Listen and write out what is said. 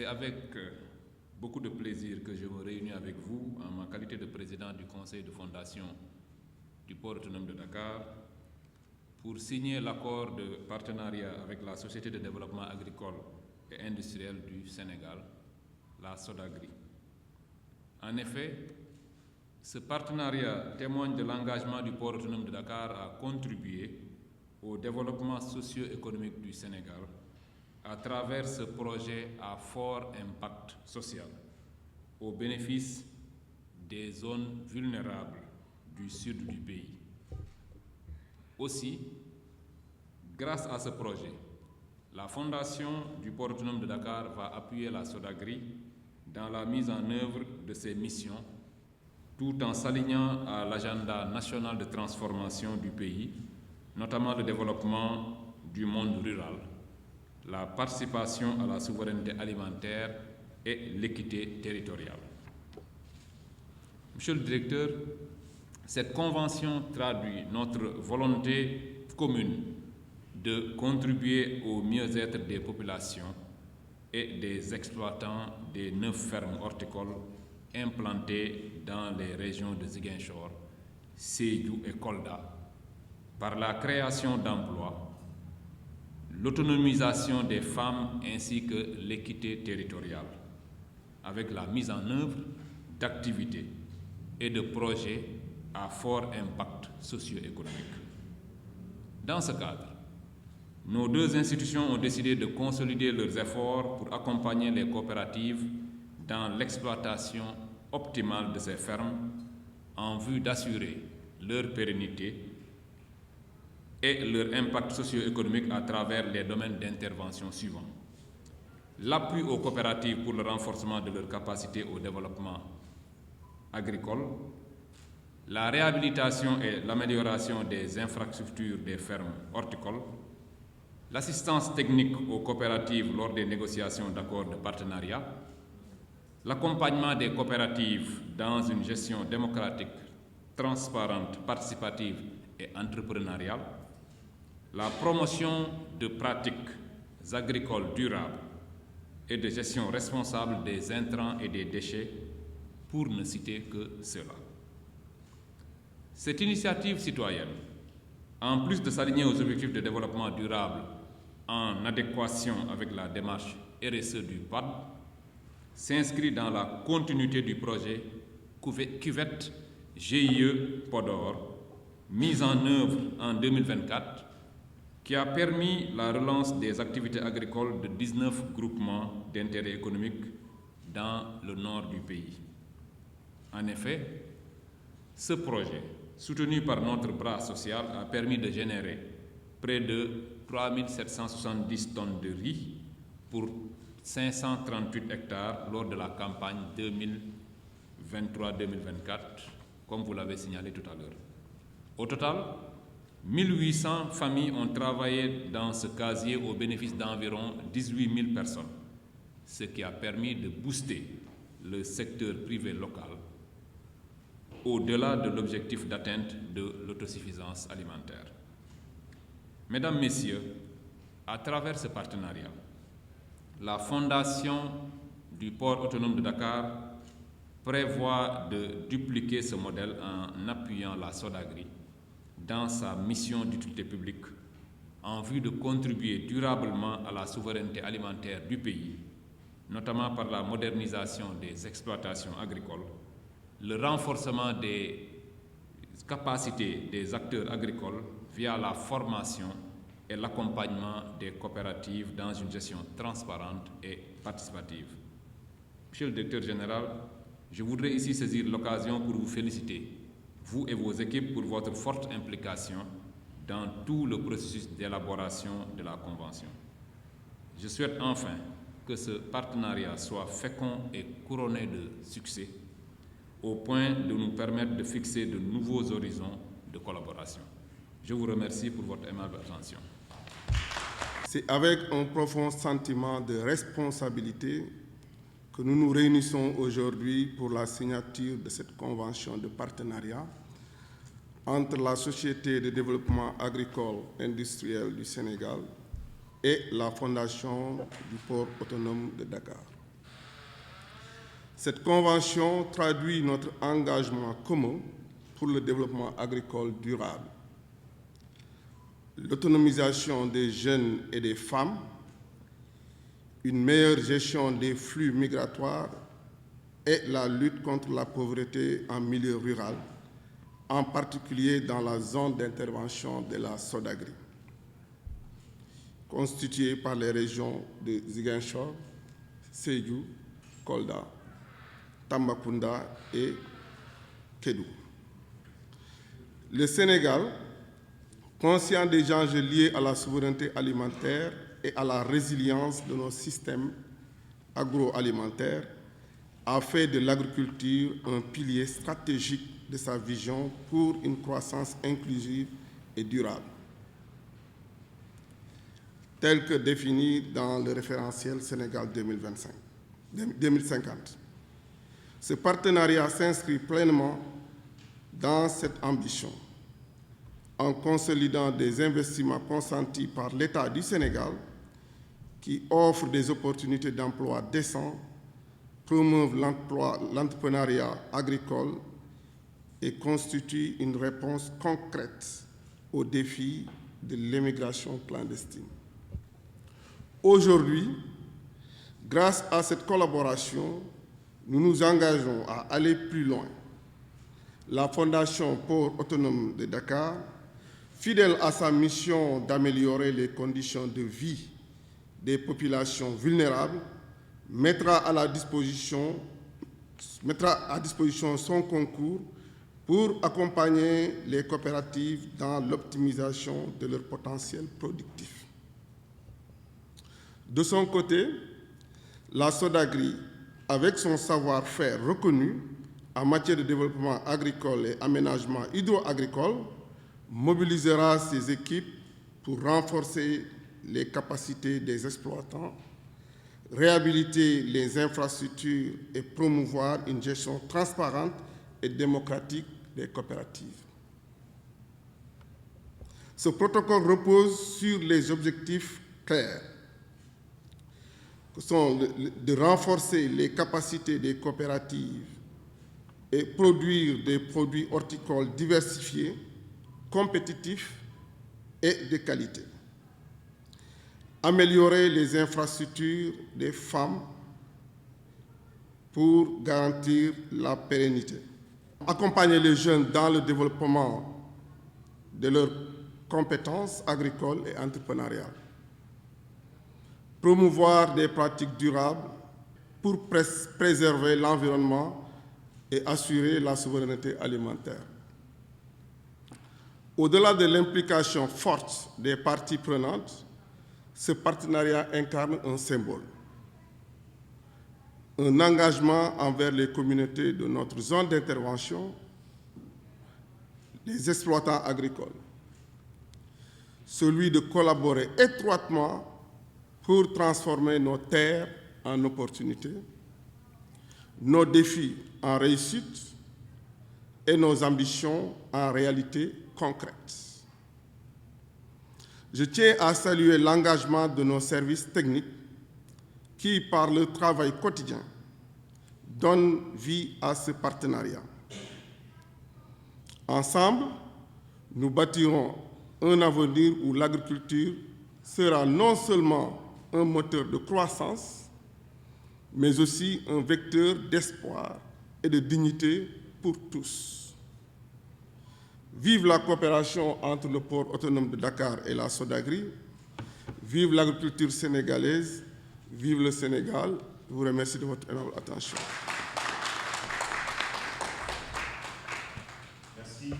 C'est avec beaucoup de plaisir que je me réunis avec vous en ma qualité de président du conseil de fondation du port autonome de Dakar pour signer l'accord de partenariat avec la Société de développement agricole et industriel du Sénégal, la SODAGRI. En effet, ce partenariat témoigne de l'engagement du port autonome de Dakar à contribuer au développement socio-économique du Sénégal à travers ce projet à fort impact social au bénéfice des zones vulnérables du sud du pays. Aussi, grâce à ce projet, la Fondation du port autonome de Dakar va appuyer la SODAGRI dans la mise en œuvre de ses missions, tout en s'alignant à l'agenda national de transformation du pays, notamment le développement du monde rural, la participation à la souveraineté alimentaire et l'équité territoriale. Monsieur le directeur, cette convention traduit notre volonté commune de contribuer au mieux-être des populations et des exploitants des 9 fermes horticoles implantées dans les régions de Ziguinchor, Sédhiou et Kolda, par la création d'emplois, l'autonomisation des femmes ainsi que l'équité territoriale, avec la mise en œuvre d'activités et de projets à fort impact socio-économique. Dans ce cadre, nos deux institutions ont décidé de consolider leurs efforts pour accompagner les coopératives dans l'exploitation optimale de ces fermes en vue d'assurer leur pérennité et leur impact socio-économique à travers les domaines d'intervention suivants. L'appui aux coopératives pour le renforcement de leur capacité au développement agricole, la réhabilitation et l'amélioration des infrastructures des fermes horticoles, l'assistance technique aux coopératives lors des négociations d'accords de partenariat, l'accompagnement des coopératives dans une gestion démocratique, transparente, participative et entrepreneuriale, la promotion de pratiques agricoles durables et de gestion responsable des intrants et des déchets, pour ne citer que cela. Cette initiative citoyenne, en plus de s'aligner aux objectifs de développement durable en adéquation avec la démarche RSE du PAD, s'inscrit dans la continuité du projet Cuvette GIE Podor, mise en œuvre en 2024, qui a permis la relance des activités agricoles de 19 groupements d'intérêt économique dans le nord du pays. En effet, ce projet, soutenu par notre bras social, a permis de générer près de 3 770 tonnes de riz pour 538 hectares lors de la campagne 2023-2024, comme vous l'avez signalé tout à l'heure. Au total, 1800 familles ont travaillé dans ce casier au bénéfice d'environ 18 000 personnes, ce qui a permis de booster le secteur privé local au-delà de l'objectif d'atteinte de l'autosuffisance alimentaire. Mesdames, Messieurs, à travers ce partenariat, la Fondation du port autonome de Dakar prévoit de dupliquer ce modèle en appuyant la SODAGRI dans sa mission d'utilité publique en vue de contribuer durablement à la souveraineté alimentaire du pays, notamment par la modernisation des exploitations agricoles, le renforcement des capacités des acteurs agricoles via la formation et l'accompagnement des coopératives dans une gestion transparente et participative. Monsieur le directeur général, je voudrais ici saisir l'occasion pour vous féliciter, vous et vos équipes, pour votre forte implication dans tout le processus d'élaboration de la Convention. Je souhaite enfin que ce partenariat soit fécond et couronné de succès, au point de nous permettre de fixer de nouveaux horizons de collaboration. Je vous remercie pour votre aimable attention. C'est avec un profond sentiment de responsabilité que nous nous réunissons aujourd'hui pour la signature de cette convention de partenariat entre la Société de développement agricole industriel du Sénégal et la Fondation du port autonome de Dakar. Cette convention traduit notre engagement commun pour le développement agricole durable, l'autonomisation des jeunes et des femmes, une meilleure gestion des flux migratoires et la lutte contre la pauvreté en milieu rural, en particulier dans la zone d'intervention de la SODAGRI, constituée par les régions de Ziguinchor, Sédhiou, Kolda, Tambacounda et Kédougou. Le Sénégal, conscient des enjeux liés à la souveraineté alimentaire et à la résilience de nos systèmes agroalimentaires, a fait de l'agriculture un pilier stratégique de sa vision pour une croissance inclusive et durable, tel que défini dans le référentiel Sénégal 2050. Ce partenariat s'inscrit pleinement dans cette ambition, en consolidant des investissements consentis par l'État du Sénégal qui offrent des opportunités d'emploi décents, promeuvent l'entrepreneuriat agricole et constituent une réponse concrète aux défis de l'immigration clandestine. Aujourd'hui, grâce à cette collaboration, nous nous engageons à aller plus loin. La Fondation Port autonome de Dakar, fidèle à sa mission d'améliorer les conditions de vie des populations vulnérables, mettra à disposition son concours pour accompagner les coopératives dans l'optimisation de leur potentiel productif. De son côté, la SODAGRI, avec son savoir-faire reconnu en matière de développement agricole et aménagement hydro-agricole, mobilisera ses équipes pour renforcer les capacités des exploitants, réhabiliter les infrastructures et promouvoir une gestion transparente et démocratique des coopératives. Ce protocole repose sur les objectifs clairs, que sont de renforcer les capacités des coopératives et produire des produits horticoles diversifiés, compétitifs et de qualité. Améliorer les infrastructures des femmes pour garantir la pérennité. Accompagner les jeunes dans le développement de leurs compétences agricoles et entrepreneuriales. Promouvoir des pratiques durables pour préserver l'environnement et assurer la souveraineté alimentaire. Au-delà de l'implication forte des parties prenantes, ce partenariat incarne un symbole, un engagement envers les communautés de notre zone d'intervention, les exploitants agricoles, celui de collaborer étroitement pour transformer nos terres en opportunités, nos défis en réussite et nos ambitions en réalité concrète. Je tiens à saluer l'engagement de nos services techniques qui, par le travail quotidien, donnent vie à ce partenariat. Ensemble, nous bâtirons un avenir où l'agriculture sera non seulement un moteur de croissance, mais aussi un vecteur d'espoir et de dignité pour tous. Vive la coopération entre le port autonome de Dakar et la SODAGRI. Vive l'agriculture sénégalaise. Vive le Sénégal. Je vous remercie de votre énorme attention. Merci.